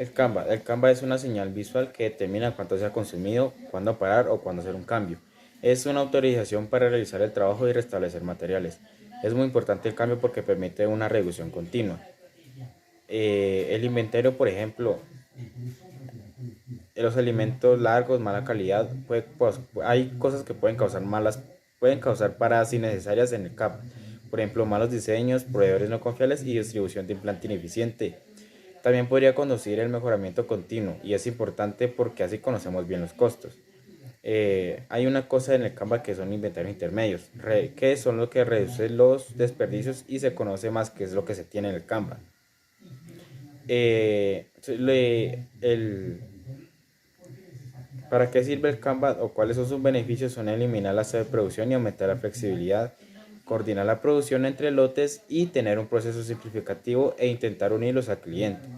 El Canva es una señal visual que determina cuánto se ha consumido, cuándo parar o cuándo hacer un cambio. Es una autorización para realizar el trabajo y restablecer materiales. Es muy importante el cambio porque permite una reducción continua. El inventario, por ejemplo, los alimentos largos, mala calidad, hay cosas que pueden causar paradas innecesarias en el CAP. Por ejemplo, malos diseños, proveedores no confiables y distribución de implante ineficiente. También podría conducir el mejoramiento continuo y es importante porque así conocemos bien los costos. Hay una cosa en el Canva que son inventarios intermedios, que son lo que reduce los desperdicios y se conoce más que es lo que se tiene en el Canva. ¿Para qué sirve el Canva o cuáles son sus beneficios? Son eliminar la sobreproducción y aumentar la flexibilidad, coordinar la producción entre lotes y tener un proceso simplificativo e intentar unirlos al cliente.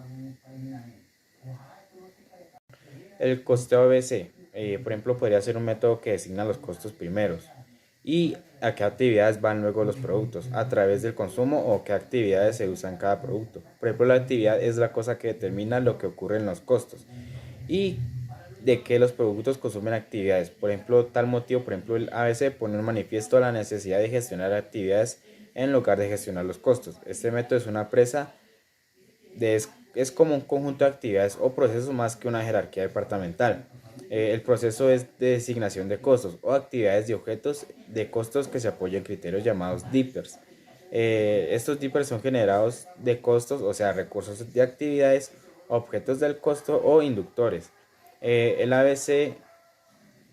El costeo ABC, por ejemplo, podría ser un método que designa los costos primeros y a qué actividades van luego los productos, a través del consumo o qué actividades se usan en cada producto. Por ejemplo, la actividad es la cosa que determina lo que ocurre en los costos y de que los productos consumen actividades. Por ejemplo, tal motivo, por ejemplo, el ABC pone un manifiesto a la necesidad de gestionar actividades en lugar de gestionar los costos. Este método es una presa es como un conjunto de actividades o procesos más que una jerarquía departamental. El proceso es de designación de costos o actividades de objetos de costos que se apoyan en criterios llamados dippers. Estos dippers son generados de costos, o sea, recursos de actividades, objetos del costo o inductores. El ABC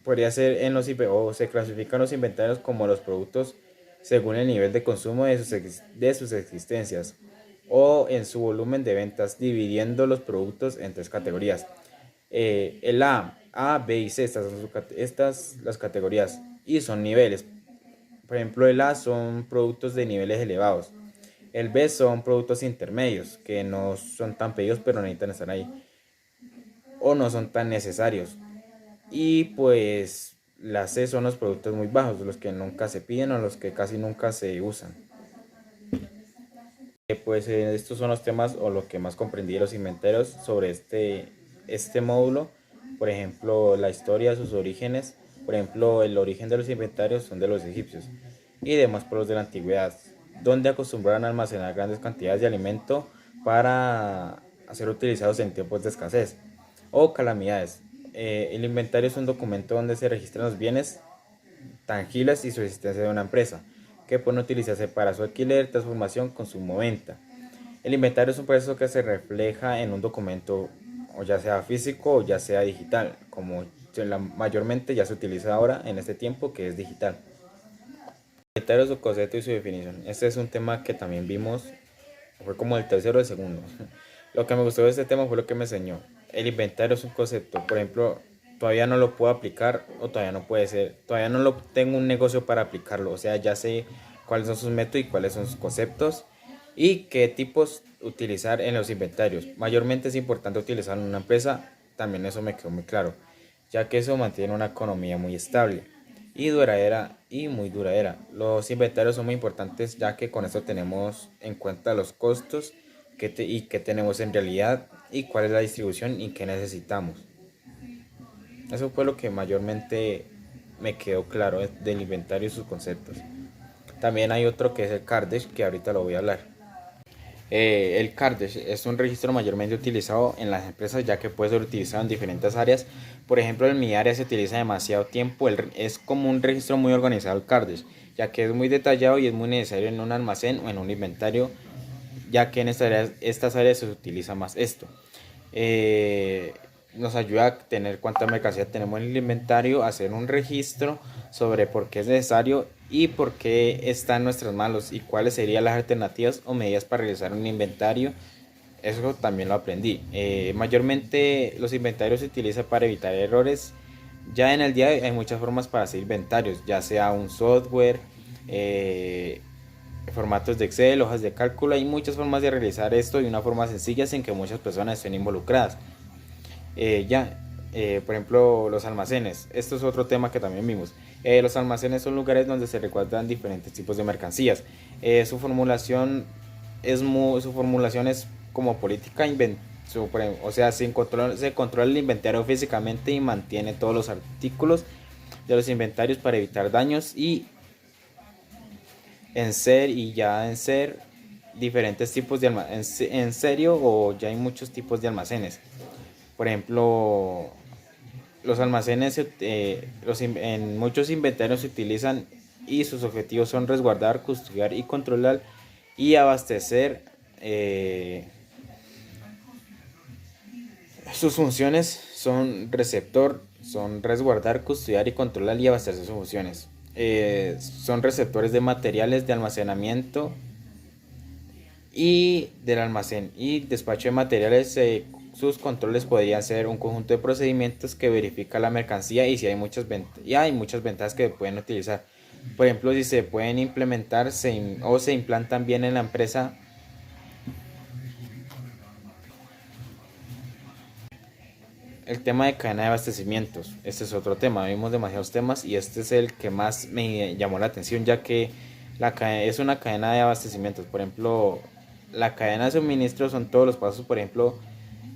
podría ser o se clasifican los inventarios como los productos según el nivel de consumo de sus existencias o en su volumen de ventas, dividiendo los productos en tres categorías. El A, B y C, estas las categorías y son niveles. Por ejemplo, el A son productos de niveles elevados. El B son productos intermedios, que no son tan pedidos pero necesitan estar ahí o no son tan necesarios. Y pues la C son los productos muy bajos, los que nunca se piden o los que casi nunca se usan. Pues estos son los temas o lo que más comprendí de los inventarios sobre este módulo. Por ejemplo, la historia, sus orígenes. Por ejemplo, el origen de los inventarios son de los egipcios y demás pueblos de la antigüedad, donde acostumbraban a almacenar grandes cantidades de alimento para ser utilizados en tiempos de escasez o calamidades. El inventario es un documento donde se registran los bienes tangibles y su existencia de una empresa, que pueden utilizarse para su alquiler, transformación, consumo, venta. El inventario es un proceso que se refleja en un documento, o ya sea físico o ya sea digital, como mayormente ya se utiliza ahora en este tiempo que es digital. El inventario, su concepto y su definición. Este es un tema que también vimos, fue como el tercero o el segundo. Lo que me gustó de este tema fue lo que me enseñó. El inventario es un concepto, por ejemplo, todavía no lo puedo aplicar o todavía no puede ser, todavía no lo tengo un negocio para aplicarlo, o sea, ya sé cuáles son sus métodos y cuáles son sus conceptos y qué tipos utilizar en los inventarios. Mayormente es importante utilizar en una empresa, también eso me quedó muy claro, ya que eso mantiene una economía muy estable y duradera y muy duradera. Los inventarios son muy importantes ya que con esto tenemos en cuenta los costos y qué tenemos en realidad y cuál es la distribución y qué necesitamos. Eso fue lo que mayormente me quedó claro del inventario y sus conceptos. También hay otro que es el Cardex, que ahorita lo voy a hablar. El Cardex es un registro mayormente utilizado en las empresas ya que puede ser utilizado en diferentes áreas. Por ejemplo, en mi área se utiliza demasiado tiempo. Es como un registro muy organizado el Cardex, ya que es muy detallado y es muy necesario en un almacén o en un inventario, ya que en estas áreas se utiliza más esto. Nos ayuda a tener cuánta mercancía tenemos en el inventario, hacer un registro sobre por qué es necesario y por qué está en nuestras manos y cuáles serían las alternativas o medidas para realizar un inventario. Eso también lo aprendí. Mayormente los inventarios se utilizan para evitar errores. Ya en el día hay muchas formas para hacer inventarios, ya sea un software, formatos de Excel, hojas de cálculo. Hay muchas formas de realizar esto de una forma sencilla sin que muchas personas estén involucradas. Por ejemplo, los almacenes. Esto es otro tema que también vimos. Los almacenes son lugares donde se recuerdan diferentes tipos de mercancías. Su formulación es como política O sea, se controla el inventario físicamente y mantiene todos los artículos de los inventarios para evitar daños y en ser diferentes tipos de almacenes. En serio o ya hay muchos tipos de almacenes. Por ejemplo, los almacenes en muchos inventarios se utilizan y sus objetivos son resguardar, custodiar y controlar y abastecer. Sus funciones son resguardar, custodiar y controlar y abastecer sus funciones. Son receptores de materiales de almacenamiento y del almacén y despacho de materiales. Sus controles podrían ser un conjunto de procedimientos que verifica la mercancía y si hay hay muchas ventajas que pueden utilizar. Por ejemplo, si se pueden implementar o se implantan bien en la empresa. El tema de cadena de abastecimientos, este es otro tema, vimos demasiados temas y este es el que más me llamó la atención, ya que es una cadena de abastecimientos. Por ejemplo, la cadena de suministro son todos los pasos. Por ejemplo,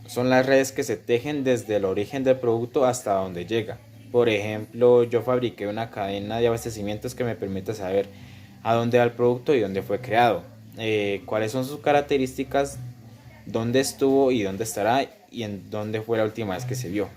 son las redes que se tejen desde el origen del producto hasta donde llega. Por ejemplo, yo fabriqué una cadena de abastecimientos que me permite saber a dónde va el producto y dónde fue creado, cuáles son sus características, dónde estuvo y dónde estará y en dónde fue la última vez que se vio.